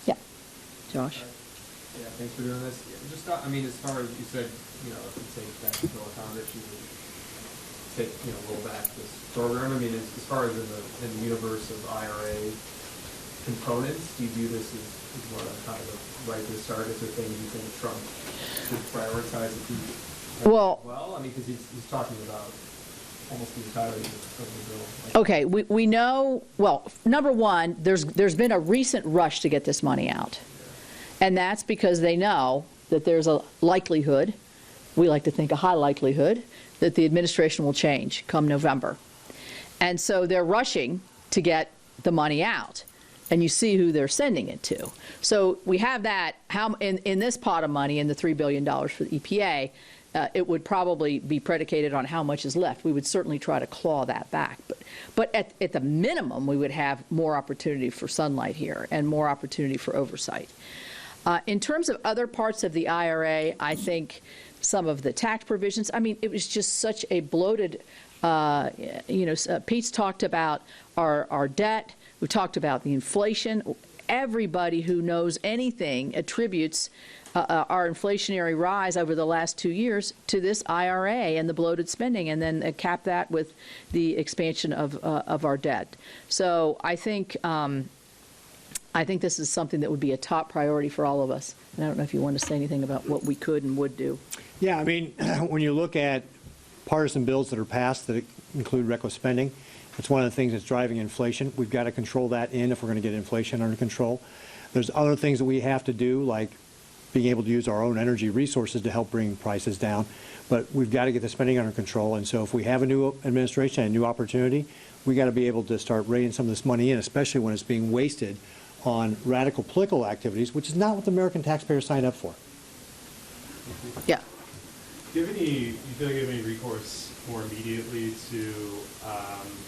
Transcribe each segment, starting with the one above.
Yeah. Josh? Yeah, thanks for doing this. Yeah, just, I mean, as far as you said, if you take back control of Congress, you would take, roll back this program. I mean, as far as in the universe of IRA components, do you view this as one of kind of a right to start? Is there things you think Trump should prioritize if he well, I mean, because he's talking about almost the entirety of the bill. Like, okay, we know, well, number one, there's been a recent rush to get this money out. And that's because they know that there's a likelihood, we like to think a high likelihood, that the administration will change come November. And so they're rushing to get the money out. And you see who they're sending it to. So we have that, how in this pot of money, in the $3 billion for the EPA, it would probably be predicated on how much is left. We would certainly try to claw that back. But at the minimum, we would have more opportunity for sunlight here and more opportunity for oversight. In terms of other parts of the IRA, I think some of the tax provisions, I mean, it was just such a bloated, Pete's talked about our debt. We talked about the inflation. Everybody who knows anything attributes our inflationary rise over the last 2 years to this IRA and the bloated spending, and then cap that with the expansion of our debt. So I think this is something that would be a top priority for all of us. And I don't know if you want to say anything about what we could and would do. Yeah, I mean, when you look at partisan bills that are passed that include reckless spending, it's one of the things that's driving inflation. We've got to control that if we're going to get inflation under control. There's other things that we have to do, like being able to use our own energy resources to help bring prices down. But we've got to get the spending under control. And so if we have a new administration and a new opportunity, we got to be able to start reining some of this money in, especially when it's being wasted on radical political activities, which is not what the American taxpayers signed up for. Yeah. Do you feel like you have any recourse more immediately to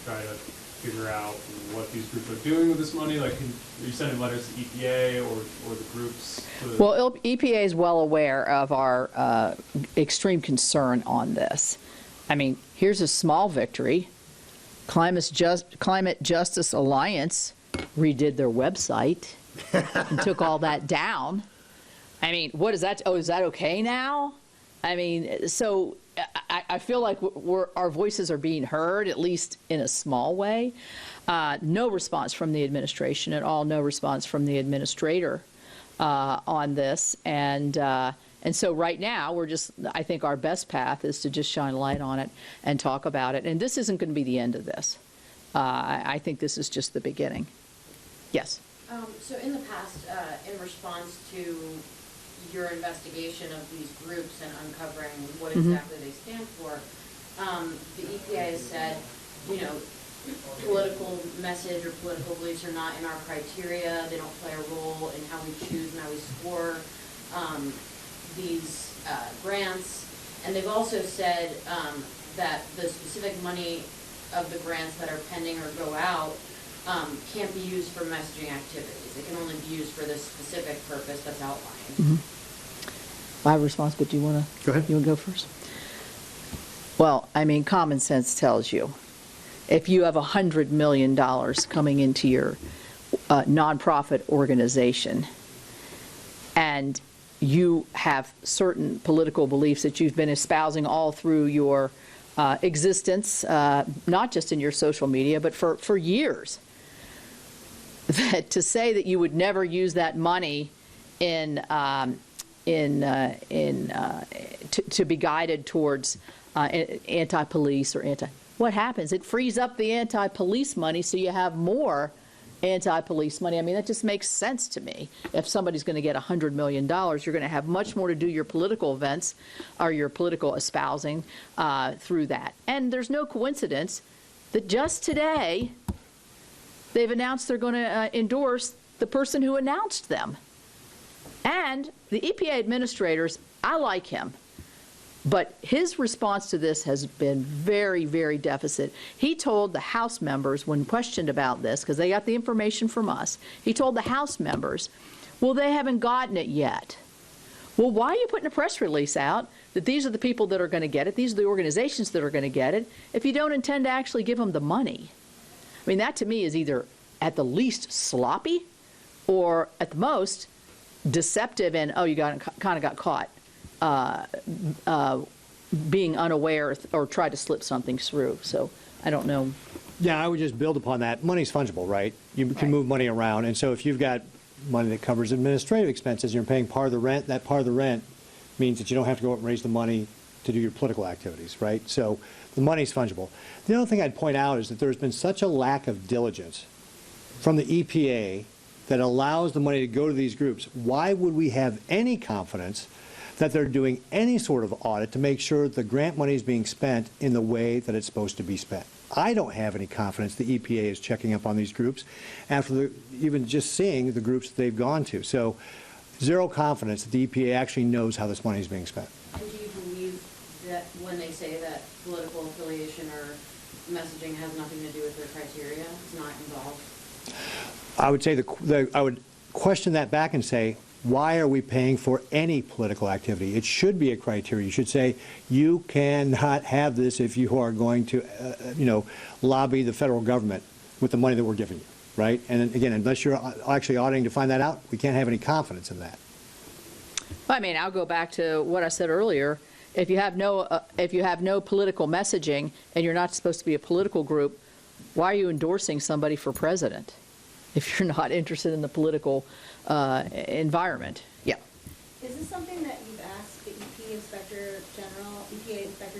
try to figure out what these groups are doing with this money? Like, are you sending letters to EPA or the groups? Well, EPA is well aware of our extreme concern on this. I mean, here's a small victory. Climate Justice Alliance redid their website and took all that down. I mean, what is that? Oh, is that okay now? I mean, so I feel like our voices are being heard, at least in a small way. No response from the administration at all, no response from the administrator on this. And so right now, I think our best path is to just shine light on it and talk about it. And this isn't going to be the end of this. I think this is just the beginning. Yes? So in the past, in response to your investigation of these groups and uncovering what exactly they stand for, the EPA has said, political message or political beliefs are not in our criteria. They don't play a role in how we choose and how we score these grants. And they've also said that the specific money of the grants that are pending or go out can't be used for messaging activities. It can only be used for this specific purpose that's outlined. I have a response, but do you want to? Go ahead. You want to go first? Well, I mean, common sense tells you, if you have $100 million coming into your nonprofit organization, and you have certain political beliefs that you've been espousing all through your existence, not just in your social media, but for years, that to say that you would never use that money to be guided towards anti-police or what happens? It frees up the anti-police money, so you have more anti-police money. I mean, that just makes sense to me. If somebody's going to get $100 million, you're going to have much more to do your political events or your political espousing through that. And there's no coincidence that just today they've announced they're going to endorse the person who announced them. And the EPA administrators, I like him, but his response to this has been very, very deficit. He told the House members, when questioned about this, because they got the information from us, he told the House members, well, they haven't gotten it yet. Well, why are you putting a press release out that these are the people that are going to get it, these are the organizations that are going to get it, if you don't intend to actually give them the money? I mean, that to me is either at the least sloppy, or at the most deceptive and, oh, you kind of got caught being unaware or tried to slip something through. So I don't know. Yeah, I would just build upon that. Money's fungible, right? You can Right. move money around, and so if you've got money that covers administrative expenses, you're paying part of the rent, that part of the rent means that you don't have to go out and raise the money to do your political activities, right? So the money's fungible. The other thing I'd point out is that there's been such a lack of diligence from the EPA that allows the money to go to these groups. Why would we have any confidence that they're doing any sort of audit to make sure the grant money is being spent in the way that it's supposed to be spent? I don't have any confidence the EPA is checking up on these groups after even just seeing the groups that they've gone to. So zero confidence that the EPA actually knows how this money is being spent. And do you believe that when they say that political affiliation or messaging has nothing to do with their criteria, it's not involved? I would say I would question that back and say, why are we paying for any political activity? It should be a criteria. You should say, you cannot have this if you are going to, lobby the federal government with the money that we're giving you, right? And again, unless you're actually auditing to find that out, we can't have any confidence in that. I mean, I'll go back to what I said earlier. If you have no political messaging and you're not supposed to be a political group, why are you endorsing somebody for president if you're not interested in the political environment? Yeah. Is this something that you've asked the EPA Inspector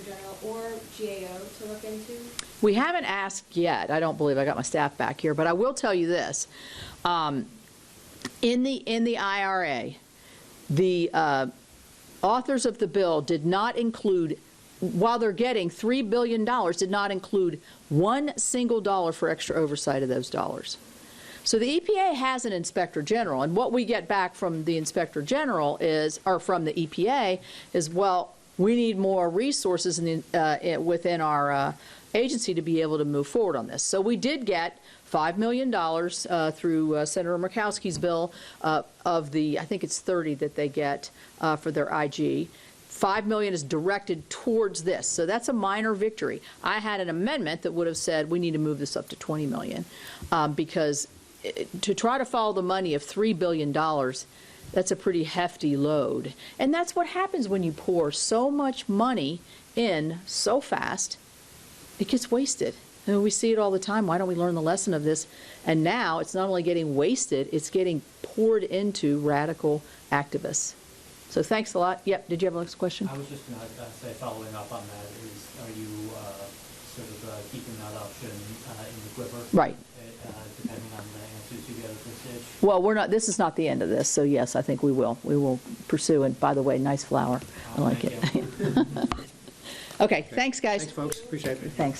General or GAO to look into? We haven't asked yet. I don't believe I got my staff back here, but I will tell you this. In the IRA, the authors of the bill did not include, while they're getting $3 billion, did not include one single dollar for extra oversight of those dollars. So the EPA has an Inspector General, and what we get back from the Inspector General is, or from the EPA, is, well, we need more resources within our agency to be able to move forward on this. So we did get $5 million through Senator Murkowski's bill of the, I think it's 30 that they get for their IG. $5 million is directed towards this, so that's a minor victory. I had an amendment that would have said we need to move this up to $20 million because to try to follow the money of $3 billion, that's a pretty hefty load. And that's what happens when you pour so much money in so fast, it gets wasted. And we see it all the time. Why don't we learn the lesson of this? And now it's not only getting wasted, it's getting poured into radical activists. So thanks a lot. Yep, did you have a next question? I was just going to say, following up on that, are you sort of keeping that option in the quiver? Right. Depending on the answers you get at this stage? Well, we're not, this is not the end of this, so yes, I think we will. We will pursue, and by the way, nice flower. I like it. Thank you. Okay, thanks, guys. Thanks, folks. Appreciate it. Thanks.